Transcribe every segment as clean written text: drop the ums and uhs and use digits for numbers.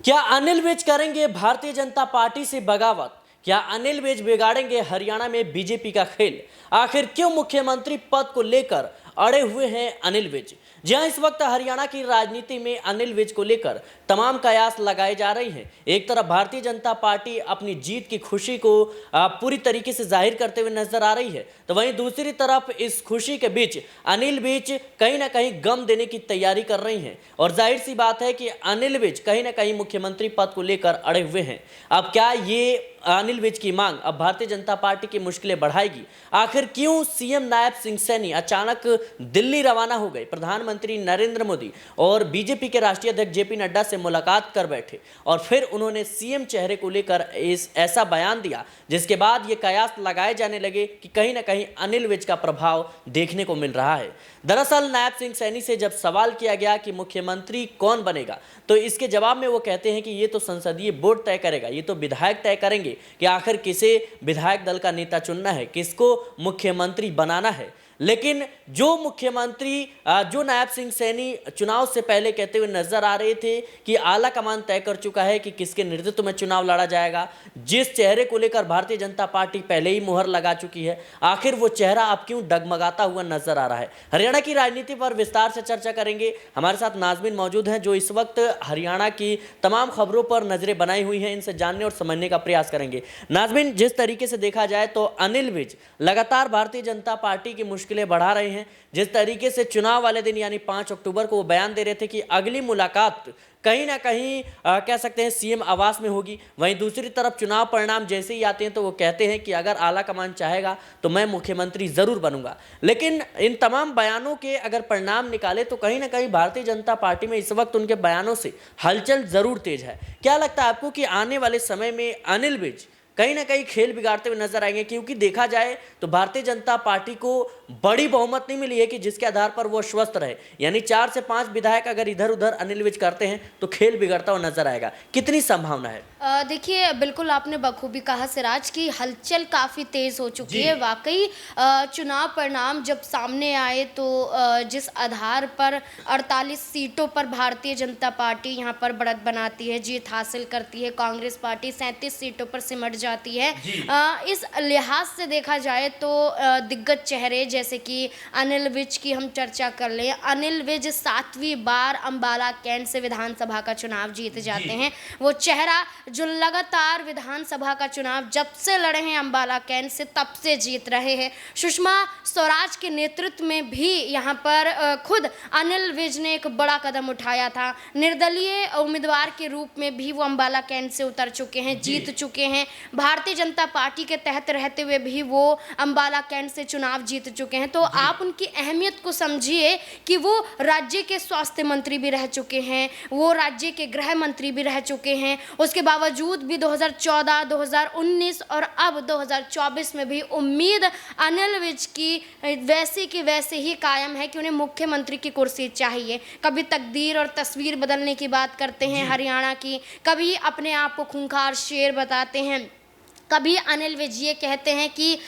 क्या अनिल विज करेंगे भारतीय जनता पार्टी से बगावत? क्या अनिल विज बिगाड़ेंगे हरियाणा में बीजेपी का खेल? आखिर क्यों मुख्यमंत्री पद को लेकर अड़े हुए हैं अनिल विज? जहां इस वक्त हरियाणा की राजनीति में अनिल विज को लेकर तमाम कयास लगाए जा रहे हैं। एक तरफ भारतीय जनता पार्टी अपनी जीत की खुशी को पूरी तरीके से जाहिर करते हुए नजर आ रही है, तो वहीं दूसरी तरफ इस खुशी के बीच अनिल विज कहीं ना कहीं गम देने की तैयारी कर रही हैं। और जाहिर सी बात है कि अनिल विज कहीं ना कहीं मुख्यमंत्री पद को लेकर अड़े हुए हैं। अब क्या ये अनिल विज की मांग अब भारतीय जनता पार्टी की मुश्किलें बढ़ाएगी? आखिर क्यों सीएम नायब सिंह सैनी अचानक दिल्ली रवाना हो गए? प्रधानमंत्री नरेंद्र मोदी और बीजेपी के राष्ट्रीय अध्यक्ष जेपी नड्डा से मुलाकात कर बैठे और फिर उन्होंने सीएम चेहरे को लेकर ऐसा बयान दिया, जिसके बाद ये कयास लगाए जाने लगे कि कहीं ना कहीं अनिल विज का प्रभाव देखने को मिल रहा है। दरअसल नायब सिंह सैनी से जब सवाल किया गया कि मुख्यमंत्री कौन बनेगा, तो इसके जवाब में वो कहते हैं कि ये तो संसदीय बोर्ड तय करेगा, ये तो विधायक तय करेंगे कि आखिर किसे विधायक दल का नेता चुनना है, किसको मुख्यमंत्री बनाना है। लेकिन जो नायब सिंह सैनी चुनाव से पहले कहते हुए नजर आ रहे थे कि आला कमान तय कर चुका है कि किसके नेतृत्व में चुनाव लड़ा जाएगा, जिस चेहरे को लेकर भारतीय जनता पार्टी पहले ही मुहर लगा चुकी है, आखिर वो चेहरा अब क्यों डगमगाता हुआ नजर आ रहा है? हरियाणा की राजनीति पर विस्तार से चर्चा करेंगे। हमारे साथ नाजमीन मौजूद हैं जो इस वक्त हरियाणा की तमाम खबरों पर नजरें बनाई हुई हैं, इनसे जानने और समझने का प्रयास करेंगे। नाजमीन, जिस तरीके से देखा जाए तो अनिल विज लगातार भारतीय जनता पार्टी की मुश्किलें बढ़ा रहे हैं। जिस तरीके से चुनाव वाले दिन यानी 5 अक्टूबर को वो बयान दे रहे थे कि अगली मुलाकात कहीं ना कहीं कह सकते हैं सीएम आवास में होगी, वहीं दूसरी तरफ चुनाव परिणाम जैसे ही आते हैं तो वो कहते हैं कि अगर आला कमान चाहेगा तो मैं मुख्यमंत्री जरूर बनूंगा। लेकिन इन तमाम बयानों के अगर परिणाम निकाले तो कहीं ना कहीं भारतीय जनता पार्टी में इस वक्त उनके बयानों से हलचल जरूर तेज है। क्या लगता है आपको कि आने वाले समय में अनिल विज कहीं ना कहीं खेल बिगाड़ते हुए नजर आएंगे? क्योंकि देखा जाए तो भारतीय जनता पार्टी को बड़ी बहुमत नहीं मिली है कि जिसके आधार पर वो स्वस्थ रहे, यानी 4 से 5 विधायक अगर इधर उधर अनिल विज करते हैं तो खेल बिगड़ता हुआ नजर आएगा। कितनी संभावना है? देखिए, बिल्कुल आपने बखूबी कहा सिराज की हलचल काफ़ी तेज़ हो चुकी है। वाकई चुनाव परिणाम जब सामने आए तो जिस आधार पर 48 सीटों पर भारतीय जनता पार्टी यहाँ पर बढ़त बनाती है, जीत हासिल करती है, कांग्रेस पार्टी 37 सीटों पर सिमट जाती है। इस लिहाज से देखा जाए तो दिग्गज चेहरे जैसे कि अनिल विज की हम चर्चा कर लें। अनिल विज 7वीं बार अंबाला कैंट से विधानसभा का चुनाव जीत जाते हैं। वो चेहरा जो लगातार विधानसभा का चुनाव जब से लड़े हैं अंबाला कैंट से तब से जीत रहे हैं। सुषमा स्वराज के नेतृत्व में भी यहाँ पर खुद अनिल विज ने एक बड़ा कदम उठाया था। निर्दलीय उम्मीदवार के रूप में भी वो अंबाला कैंट से उतर चुके हैं, जीत चुके हैं। भारतीय जनता पार्टी के तहत रहते हुए भी वो अंबाला कैंट से चुनाव जीत चुके हैं। तो आप उनकी अहमियत को समझिए कि वो राज्य के स्वास्थ्य मंत्री भी रह चुके हैं, वो राज्य के गृह मंत्री भी रह चुके हैं। उसके बावजूद भी 2014, 2019 और अब 2024 में भी उम्मीद अनिल विज की वैसी की वैसे ही कायम है कि उन्हें मुख्यमंत्री की कुर्सी चाहिए। कभी तकदीर और तस्वीर बदलने की बात करते हैं हरियाणा की, कभी अपने आप को खूंखार शेर बताते हैं, कभी अनिल विज ये कहते हैं कि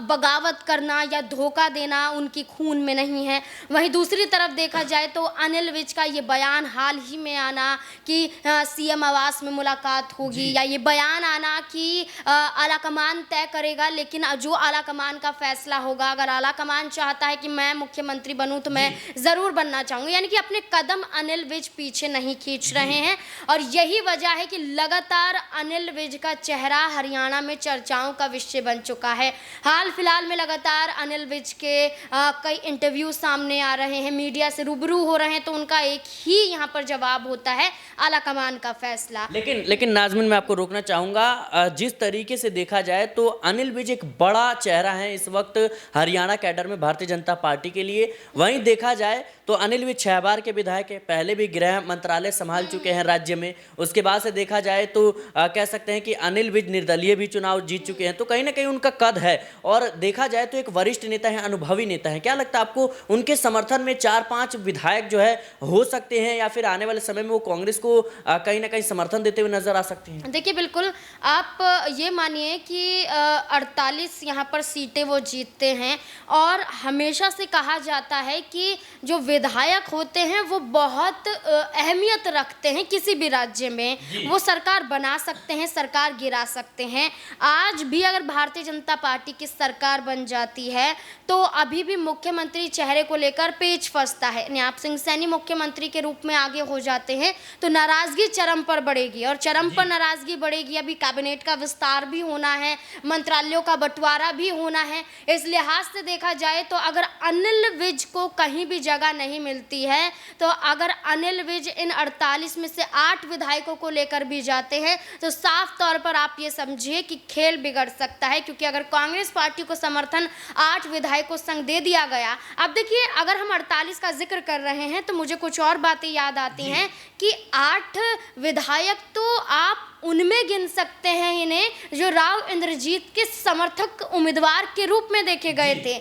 बगावत करना या धोखा देना उनकी खून में नहीं है। वहीं दूसरी तरफ देखा जाए तो अनिल विज का ये बयान हाल ही में आना कि सीएम आवास में मुलाकात होगी, या ये बयान आना कि आलाकमान तय करेगा, लेकिन जो आलाकमान का फैसला होगा, अगर आलाकमान चाहता है कि मैं मुख्यमंत्री बनूं तो मैं ज़रूर बनना चाहूँगी, यानी कि अपने कदम अनिल विज पीछे नहीं खींच रहे हैं। और यही वजह है कि लगातार अनिल विज का चेहरा हरियाणा में चर्चाओं का विषय बन चुका है। हाल फिलहाल में लगातार अनिल विज के कई इंटरव्यू सामने आ रहे हैं, मीडिया से रूबरू हो रहे हैं, तो उनका एक ही यहाँ पर जवाब होता है, आलाकमान का फैसला। लेकिन नाजमीन, मैं आपको रोकना चाहूंगा। जिस तरीके से देखा जाए तो अनिल विज एक बड़ा चेहरा है इस वक्त हरियाणा कैडर में भारतीय जनता पार्टी के लिए। वहीं देखा जाए तो अनिल विज 6 बार के विधायक है, पहले भी गृह मंत्रालय संभाल चुके हैं राज्य में। उसके बाद से देखा जाए तो कह सकते हैं कि अनिल विज निर्दलीय पहले भी चुनाव जीत चुके हैं, तो कहीं ना कहीं उनका कद है और देखा जाए तो एक वरिष्ठ नेता है, अनुभवी नेता है। क्या लगता है आपको उनके समर्थन में 4-5 विधायक जो है हो सकते हैं या फिर आने वाले समय में वो कांग्रेस को कहीं ना कहीं समर्थन देते हुए नजर आ सकते हैं? देखिए बिल्कुल, आप ये मानिए कि 48 यहाँ पर सीटें वो जीतते हैं और हमेशा से कहा जाता है कि जो विधायक होते हैं वो बहुत अहमियत रखते हैं किसी भी राज्य में। वो सरकार बना सकते हैं, सरकार गिरा सकते हैं। आज भी अगर भारतीय जनता पार्टी की सरकार बन जाती है तो अभी भी मुख्यमंत्री चेहरे को लेकर पेच फंसता है। न्याप सिंह सैनी मुख्यमंत्री के रूप में आगे हो जाते हैं तो नाराजगी चरम पर बढ़ेगी और चरम पर नाराजगी बढ़ेगी। अभी कैबिनेट का विस्तार भी होना है, मंत्रालयों का बंटवारा भी होना है। इस लिहाज से देखा जाए तो अगर अनिल विज को कहीं भी जगह नहीं मिलती है तो अगर अनिल विज इन 48 में से 8 विधायकों को लेकर भी जाते हैं तो साफ तौर पर आप ये समझिए कि खेल बिगड़ सकता है, क्योंकि अगर कांग्रेस पार्टी को समर्थन 8 विधायकों संग दे दिया गया। अब देखिए, अगर हम 48 का जिक्र कर रहे हैं तो मुझे कुछ और बातें याद आती हैं कि 8 विधायक तो आप उनमें गिन सकते हैं इन्हें जो राव इंद्रजीत के समर्थक उम्मीदवार के रूप में देखे गए थे।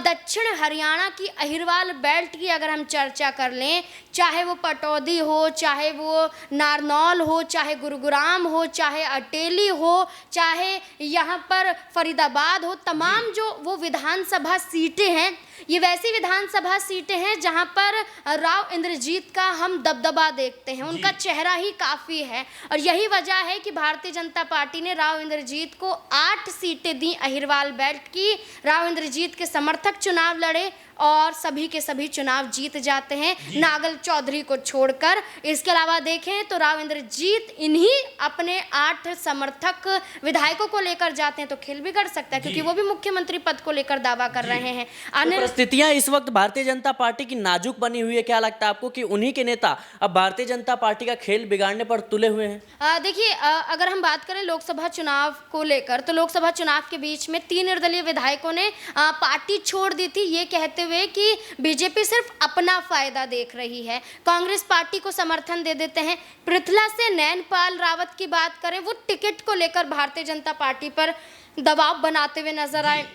दक्षिण हरियाणा की अहिरवाल बेल्ट की अगर हम चर्चा कर लें, चाहे वो पटौदी हो, चाहे वो नारनौल हो, चाहे गुरुग्राम हो, चाहे अटेली हो, चाहे यहाँ पर फरीदाबाद हो, तमाम जो वो विधानसभा सीटें हैं, ये वैसी विधानसभा सीटें हैं जहाँ पर राव इंद्रजीत का हम दबदबा देखते हैं, उनका चेहरा ही काफ़ी है। और यही वजह है कि भारतीय जनता पार्टी ने राव इंद्रजीत को 8 सीटें दी अहिरवाल बेल्ट की। राव इंद्रजीत के समर्थक चुनाव लड़े और सभी के सभी चुनाव जीत जाते हैं, नागल चौधरी को छोड़कर। इसके अलावा देखें तो राव इंद्रजीत इन्हीं अपने 8 समर्थक विधायकों को लेकर जाते हैं तो खेल बिगड़ सकता है, क्योंकि वो भी मुख्यमंत्री पद को लेकर दावा कर रहे हैं। तो परिस्थितियां इस वक्त भारतीय जनता पार्टी की नाजुक बनी हुई है। क्या लगता है आपको कि उन्हीं के नेता अब भारतीय जनता पार्टी का खेल बिगाड़ने पर तुले हुए हैं? देखिए, अगर हम बात करें लोकसभा चुनाव को लेकर तो लोकसभा चुनाव के बीच में 3 निर्दलीय विधायकों ने पार्टी छोड़ दी थी, ये कहते हुए कि बीजेपी सिर्फ अपना फायदा देख रही है। कांग्रेस पार्टी को समर्थन दे देते हैं। पृथला से नैनपाल रावत की बात करें, वो टिकट को लेकर भारतीय जनता पार्टी पर दबाव बनाते हुए नजर आए।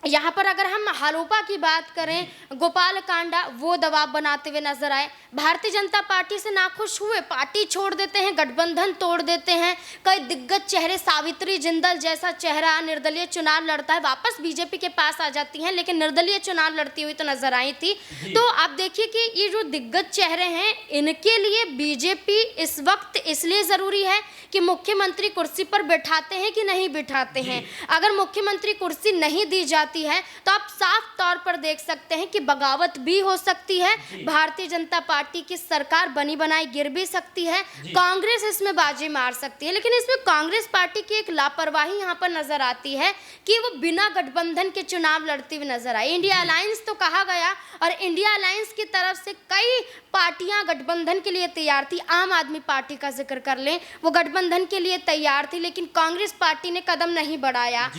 यहाँ पर अगर हम हारोपा की बात करें, गोपाल कांडा वो दबाव बनाते हुए नजर आए। भारतीय जनता पार्टी से नाखुश हुए, पार्टी छोड़ देते हैं, गठबंधन तोड़ देते हैं। कई दिग्गज चेहरे, सावित्री जिंदल जैसा चेहरा निर्दलीय चुनाव लड़ता है, वापस बीजेपी के पास आ जाती हैं, लेकिन निर्दलीय चुनाव लड़ती हुई तो नजर आई थी। तो आप देखिए कि ये जो दिग्गज चेहरे हैं, इनके लिए बीजेपी इस वक्त इसलिए जरूरी है कि मुख्यमंत्री कुर्सी पर बैठाते हैं कि नहीं बैठाते हैं। अगर मुख्यमंत्री कुर्सी नहीं दी जाती है तो आप साफ तौर पर देख सकते हैं कि बगावत भी हो सकती है, भारतीय जनता पार्टी की सरकार बनी बनाई गिर भी सकती है, कांग्रेस इसमें बाजी मार सकती है। लेकिन इसमें कांग्रेस पार्टी की एक लापरवाही यहाँ पर नजर आती है कि वो बिना गठबंधन के चुनाव लड़ती हुई नजर आई। इंडिया अलायंस तो कहा गया और इंडिया अलायंस की तरफ से कई पार्टियां गठबंधन के लिए तैयार थी। आम आदमी पार्टी का जिक्र कर लें, वो गठबंधन के लिए तैयार थी, लेकिन कांग्रेस पार्टी ने कदम नहीं बढ़ाया।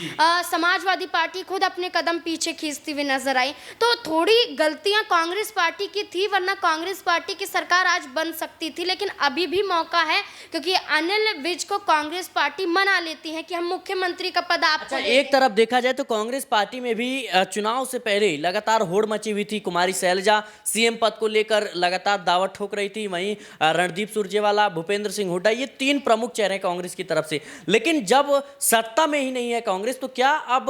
समाजवादी पार्टी खुद अपने कदम पीछे खींचती हुई नजर आई। तो थोड़ी गलतियां कांग्रेस पार्टी की थी, वरना कांग्रेस पार्टी की सरकार आज बन सकती थी। लेकिन अभी भी मौका है, क्योंकि अनिल विज को कांग्रेस पार्टी मना लेती है कि हम मुख्यमंत्री का पद आपको एक तरफ देखा जाए तो कांग्रेस पार्टी में भी चुनाव से पहले लगातार होड़ मची हुई थी। कुमारी शैलजा सीएम पद को लेकर लगातार दावत ठोक रही थी, वहीं रणदीप सुरजेवाला, भूपेंद्र सिंह हुड्डा, ये 3 प्रमुख चेहरे कांग्रेस की तरफ से। लेकिन जब सत्ता में ही नहीं है कांग्रेस, तो क्या अब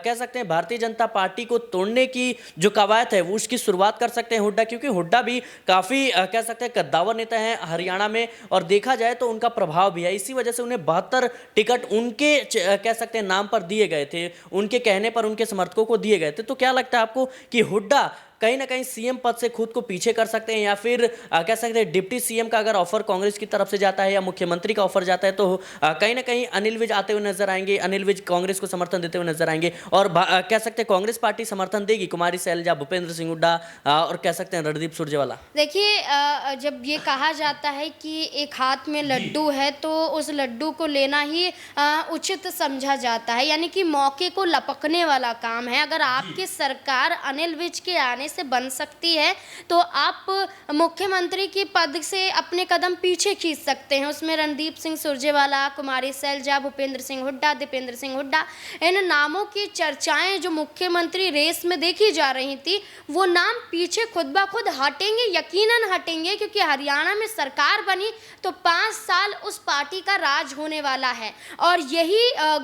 कह सकते हैं भारतीय जनता पार्टी को तोड़ने की जो कवायद है वो उसकी शुरुआत कर सकते हैं हुड्डा? क्योंकि हुड्डा भी काफी कह सकते हैं कद्दावर नेता हैं हरियाणा में, और देखा जाए तो उनका प्रभाव भी है। इसी वजह से उन्हें 72 टिकट उनके कह सकते हैं नाम पर दिए गए थे, उनके कहने पर उनके समर्थकों को दिए गए थे। तो क्या लगता है आपको कि हुड्डा कहीं ना कहीं सीएम पद से खुद को पीछे कर सकते हैं, या फिर कह सकते हैं डिप्टी सीएम का अगर ऑफर कांग्रेस की तरफ से जाता है या मुख्यमंत्री का ऑफर जाता है तो कहीं ना कहीं अनिल विज आते हुए नजर आएंगे, अनिल विज कांग्रेस को समर्थन देते हुए नजर आएंगे, और कह सकते हैं कांग्रेस पार्टी समर्थन देगी कुमारी शैलजा, भूपेंद्र सिंह हुड्डा और कह सकते हैं रणदीप सुरजेवाला? देखिए, जब ये कहा जाता है कि एक हाथ में लड्डू है तो उस लड्डू को लेना ही उचित समझा जाता है, यानी कि मौके को लपकने वाला काम है। अगर आपकी सरकार अनिल विज के आने से बन सकती है तो आप मुख्यमंत्री के पद से अपने कदम पीछे खींच सकते हैं। उसमें रणदीप सिंह सुरजेवाला, कुमारी सैलजा, भूपेंद्र सिंह हुड्डा, दीपेंद्र सिंह हुड्डा, इन नामों की चर्चाएं जो मुख्यमंत्री रेस में देखी जा रही थी, वो नाम पीछे खुद ब खुद हटेंगे, यकीनन हटेंगे, क्योंकि हरियाणा में सरकार बनी तो 5 साल उस पार्टी का राज होने वाला है। और यही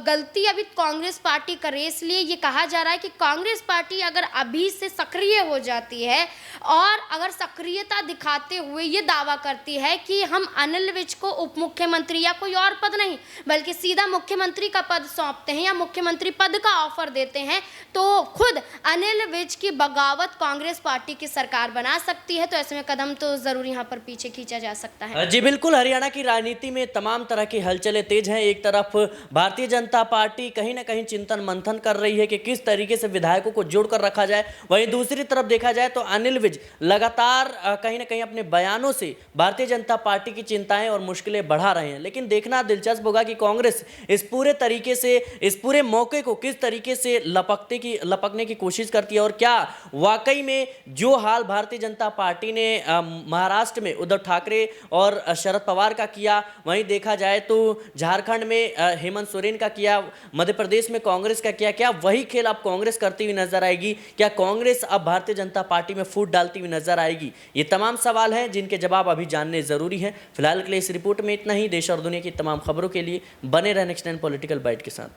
गलती अभी कांग्रेस पार्टी कर रही है। इसलिए ये कहा जा रहा है कि कांग्रेस पार्टी अगर अभी से सक्रिय हो जाती है और अगर सक्रियता दिखाते हुए ये दावा करती है कि हम अनिल विज को उप मुख्यमंत्री या कोई और पद नहीं बल्कि सीधा मुख्यमंत्री का पद सौंपते हैं या मुख्यमंत्री पद का ऑफर देते हैं, तो खुद अनिल विज की बगावत कांग्रेस पार्टी की सरकार बना सकती है। तो ऐसे में कदम तो जरूर यहाँ पर पीछे खींचा जा सकता है। जी बिल्कुल, हरियाणा की राजनीति में तमाम तरह की हलचलें तेज हैं। एक तरफ भारतीय जनता पार्टी कहीं ना कहीं चिंतन मंथन कर रही है कि किस तरीके से विधायकों को जोड़कर रखा जाए, वहीं दूसरी तरफ देखा जाए तो अनिल विज लगातार कहीं ना कहीं अपने बयानों से भारतीय जनता पार्टी की चिंताएं और मुश्किलें बढ़ा रहे हैं। लेकिन देखना दिलचस्प होगा कि कांग्रेस इस पूरे तरीके से, इस पूरे मौके को किस तरीके से लपकने की कोशिश करती है और क्या वाकई में जो हाल भारतीय जनता पार्टी ने महाराष्ट्र में उद्धव ठाकरे और शरद पवार का किया, वहीं देखा जाए तो झारखंड में हेमंत सोरेन का किया, मध्य प्रदेश में कांग्रेस का किया, क्या वही खेल अब कांग्रेस करती हुई नजर आएगी? क्या कांग्रेस अब भारतीय जनता पार्टी में फूट डालती हुई नजर आएगी? ये तमाम सवाल हैं जिनके जवाब अभी जानने जरूरी हैं। फिलहाल के लिए इस रिपोर्ट में इतना ही। देश और दुनिया की तमाम खबरों के लिए बने रहें नेक्स्ट 9 पॉलिटिकल बाइट के साथ।